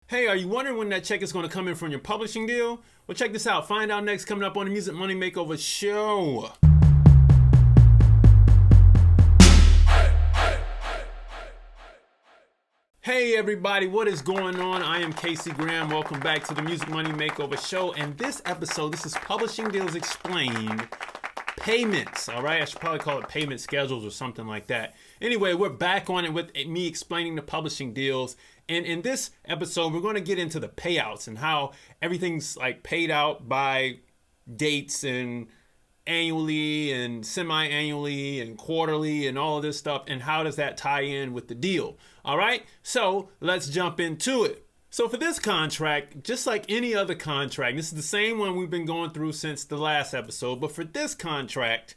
Hey, are you wondering when that check is going to come in from your publishing deal? Well, check this out. Find out next, coming up on the Music Money Makeover show. Hey everybody, what is going on? I am Casey Graham. Welcome back to the Music Money Makeover show. And this episode, this is Publishing Deals Explained. Payments, all right? I should probably call it payment schedules or something like that. Anyway, we're back on it with me explaining the publishing deals. And in this episode, we're going to get into the payouts and how everything's like paid out by dates and annually and semi-annually and quarterly and all of this stuff. And how does that tie in with the deal? All right, so let's jump into it. So for this contract, just like any other contract, this is the same one we've been going through since the last episode, but for this contract,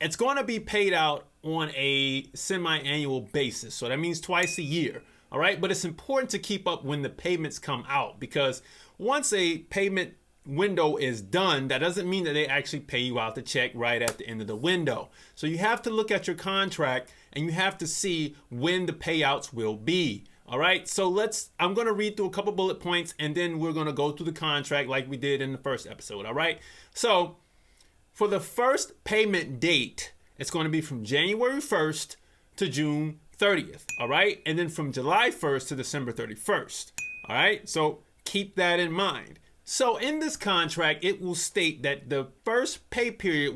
it's going to be paid out on a semi-annual basis. So that means twice a year, all right? But it's important to keep up when the payments come out, because once a payment window is done, that doesn't mean that they actually pay you out the check right at the end of the window. So you have to look at your contract and you have to see when the payouts will be. All right, so I'm going to read through a couple bullet points and then we're going to go through the contract like we did in the first episode. All right, so for the first payment date, it's going to be from January 1st to June 30th. All right, and then from July 1st to December 31st. All right, so keep that in mind. So in this contract, it will state that the first pay period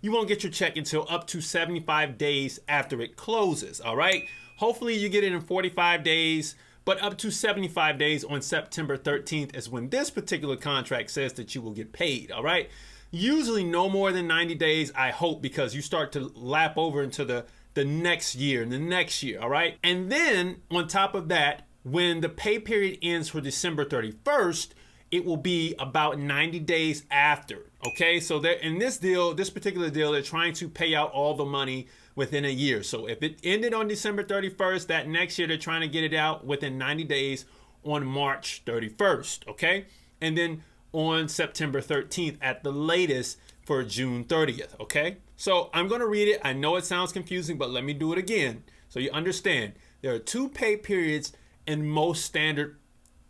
you won't get your check until up to 75 days after it closes. All right. Hopefully you get it in 45 days, but up to 75 days on September 13th is when this particular contract says that you will get paid, all right? Usually no more than 90 days, I hope, because you start to lap over into the next year and the next year, all right? And then on top of that, when the pay period ends for December 31st, it will be about 90 days after, okay? So in this particular deal, they're trying to pay out all the money within a year. So if it ended on December 31st, that next year they're trying to get it out within 90 days on March 31st, okay? And then on September 13th at the latest for June 30th, okay? So I'm gonna read it. I know it sounds confusing, but let me do it again so you understand. There are two pay periods in most standard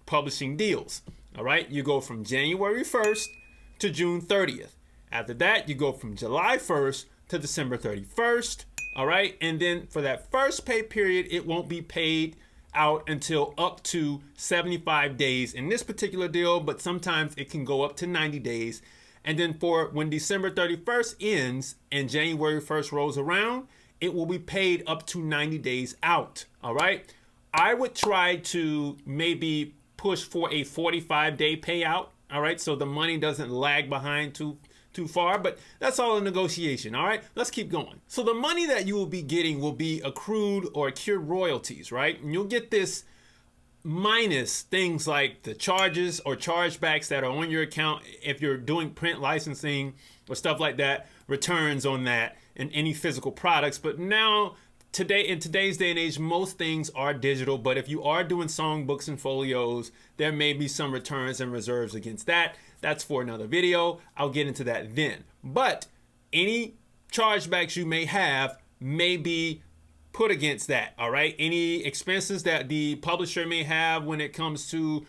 publishing deals, all right? You go from January 1st to June 30th. After that, you go from July 1st to December 31st. All right, and then for that first pay period, it won't be paid out until up to 75 days in this particular deal, but sometimes it can go up to 90 days. And then for when December 31st ends and January 1st rolls around, it will be paid up to 90 days out. All right, I would try to maybe push for a 45-day payout. All right, so the money doesn't lag behind too far, but that's all a negotiation. All right, let's keep going. So the money that you will be getting will be accrued or accrued royalties, right? And you'll get this minus things like the charges or chargebacks that are on your account if you're doing print licensing or stuff like that, returns on that and any physical products. But now in today's day and age, most things are digital, but if you are doing songbooks and folios, there may be some returns and reserves against that. That's for another video. I'll get into that then. But any chargebacks you may have may be put against that, all right? Any expenses that the publisher may have when it comes to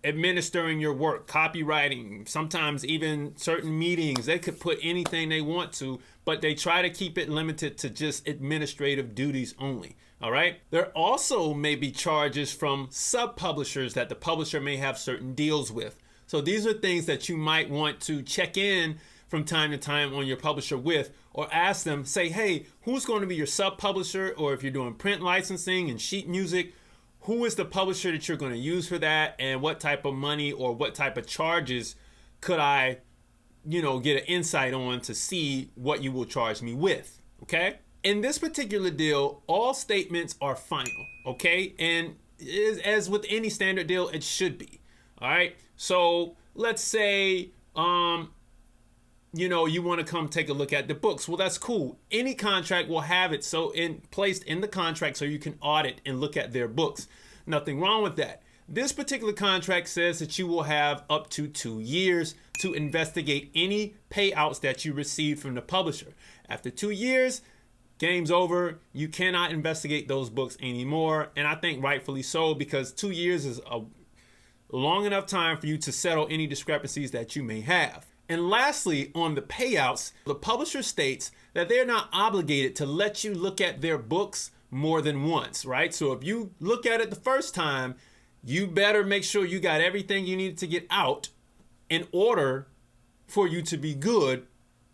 administering your work, copywriting, sometimes even certain meetings, they could put anything they want to, but they try to keep it limited to just administrative duties only. All right. There also may be charges from sub-publishers that the publisher may have certain deals with. So these are things that you might want to check in from time to time on your publisher with, or ask them, say, hey, who's going to be your sub-publisher? Or if you're doing print licensing and sheet music, who is the publisher that you're going to use for that? And what type of money or what type of charges could I, get an insight on to see what you will charge me with, okay? In this particular deal, all statements are final, okay? And as with any standard deal, it should be, all right? So let's say, you want to come take a look at the books. Well, that's cool. Any contract will have it placed in the contract so you can audit and look at their books. Nothing wrong with that. This particular contract says that you will have up to 2 years to investigate any payouts that you receive from the publisher. After 2 years, game's over. You cannot investigate those books anymore. And I think rightfully so, because 2 years is a long enough time for you to settle any discrepancies that you may have. And lastly, on the payouts, the publisher states that they're not obligated to let you look at their books more than once, right? So if you look at it the first time, you better make sure you got everything you needed to get out in order for you to be good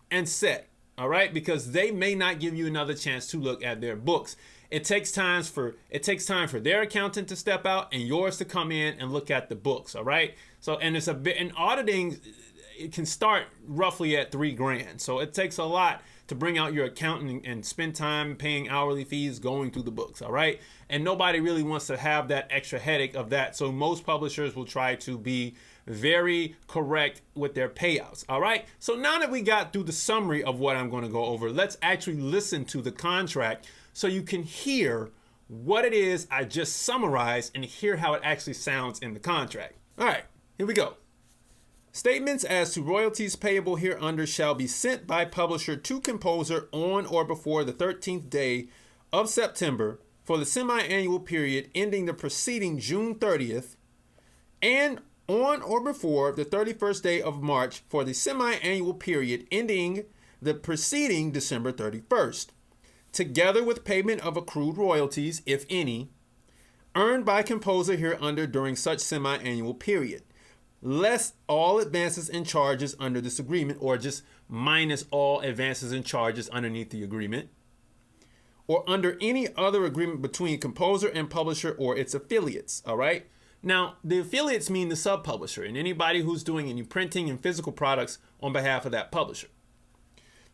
and set, all right? Because they may not give you another chance to look at their books. It takes time for their accountant to step out and yours to come in and look at the books, all right? So, and it's a bit, and auditing, it can start roughly at $3,000. So it takes a lot to bring out your accountant and spend time paying hourly fees going through the books, all right? And nobody really wants to have that extra headache of that. So most publishers will try to be very correct with their payouts, all right? So now that we got through the summary of what I'm going to go over, let's actually listen to the contract so you can hear what it is I just summarized and hear how it actually sounds in the contract. All right, here we go. Statements as to royalties payable hereunder shall be sent by publisher to composer on or before the 13th day of September for the semi-annual period ending the preceding June 30th and on or before the 31st day of March for the semi-annual period ending the preceding December 31st, together with payment of accrued royalties, if any, earned by composer hereunder during such semi-annual period, less all advances and charges under this agreement, or just minus all advances and charges underneath the agreement, or under any other agreement between composer and publisher or its affiliates, all right? Now, the affiliates mean the sub-publisher and anybody who's doing any printing and physical products on behalf of that publisher.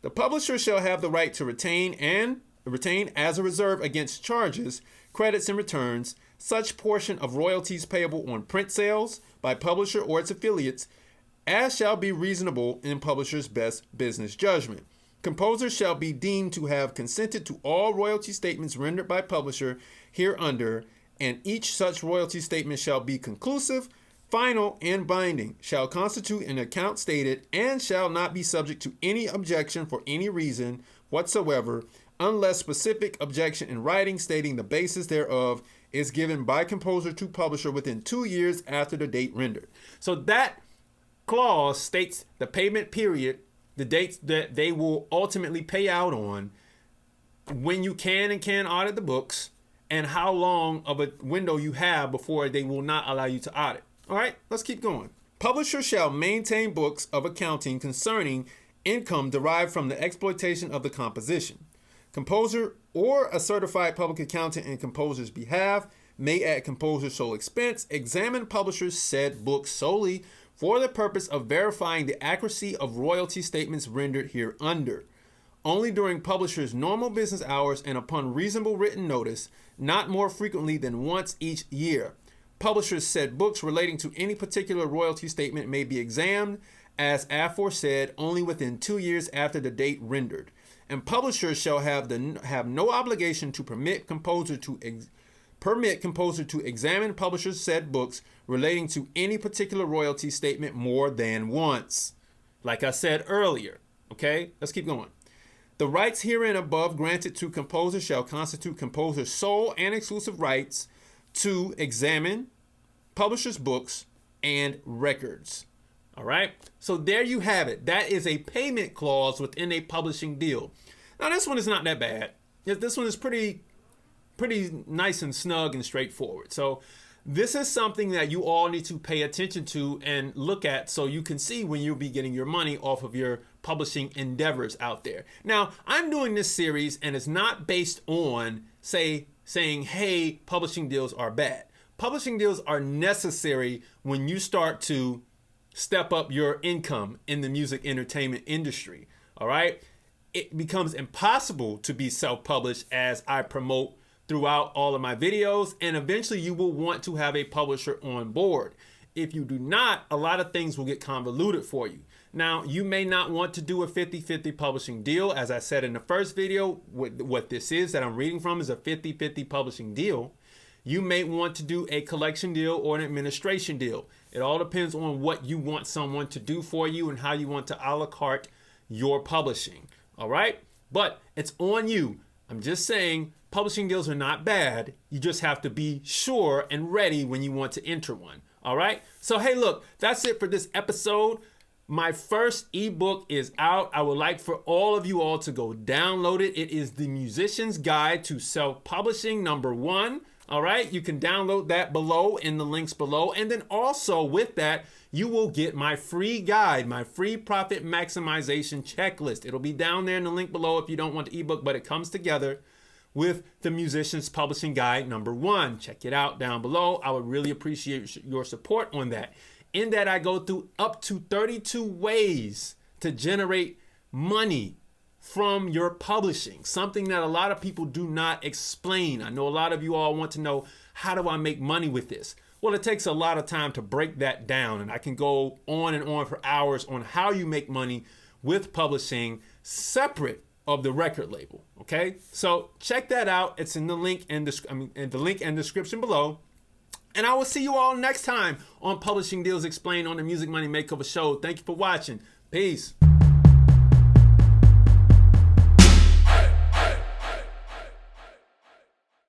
The publisher shall have the right to retain as a reserve against charges, credits, and returns such portion of royalties payable on print sales by publisher or its affiliates as shall be reasonable in publisher's best business judgment. Composer shall be deemed to have consented to all royalty statements rendered by publisher hereunder, and each such royalty statement shall be conclusive, final, and binding, shall constitute an account stated, and shall not be subject to any objection for any reason whatsoever, unless specific objection in writing stating the basis thereof is given by composer to publisher within 2 years after the date rendered. So that clause states the payment period, the dates that they will ultimately pay out on, when you can and can't audit the books, and how long of a window you have before they will not allow you to audit. All right, let's keep going. Publisher shall maintain books of accounting concerning income derived from the exploitation of the composition. Composer or a certified public accountant in composer's behalf may at composer's sole expense examine publisher's said books solely for the purpose of verifying the accuracy of royalty statements rendered hereunder. Only during publisher's normal business hours and upon reasonable written notice, not more frequently than once each year. Publisher's said books relating to any particular royalty statement may be examined as aforesaid only within 2 years after the date rendered. And publishers shall have no obligation to permit composer to examine publisher's said books relating to any particular royalty statement more than once. Like I said earlier, okay? Let's keep going. The rights herein above granted to composer shall constitute composer's sole and exclusive rights to examine publisher's books and records. All right, so there you have it. That is a payment clause within a publishing deal. Now this one is not that bad. This one is pretty nice and snug and straightforward. So this is something that you all need to pay attention to and look at so you can see when you'll be getting your money off of your publishing endeavors out there. Now, I'm doing this series and it's not based on saying, hey, publishing deals are bad. Publishing deals are necessary when you start to step up your income in the music entertainment industry. All right. It becomes impossible to be self-published, as I promote throughout all of my videos, and eventually you will want to have a publisher on board. If you do not, a lot of things will get convoluted for you. Now, you may not want to do a 50-50 publishing deal. As I said in the first video, what this is that I'm reading from is a 50-50 publishing deal. You may want to do a collection deal or an administration deal. It all depends on what you want someone to do for you and how you want to a la carte your publishing. All right? But it's on you. I'm just saying publishing deals are not bad. You just have to be sure and ready when you want to enter one. All right. So, hey, look, that's it for this episode. My first ebook is out. I would like for all of you all to go download it. It is The Musician's Guide to Self-Publishing #1. All right. You can download that below in the links below. And then also with that, you will get my free guide, my free profit maximization checklist. It'll be down there in the link below if you don't want the ebook, but it comes together with The Musician's Publishing Guide #1. Check it out down below. I would really appreciate your support on that. In that, I go through up to 32 ways to generate money from your publishing, something that a lot of people do not explain. I know a lot of you all want to know, how do I make money with this? Well, it takes a lot of time to break that down, and I can go on and on for hours on how you make money with publishing separate of the record label. Okay, so check that out. It's in the link and description below. And I will see you all next time on Publishing Deals Explained on the Music Money Makeover Show. Thank you for watching. Peace.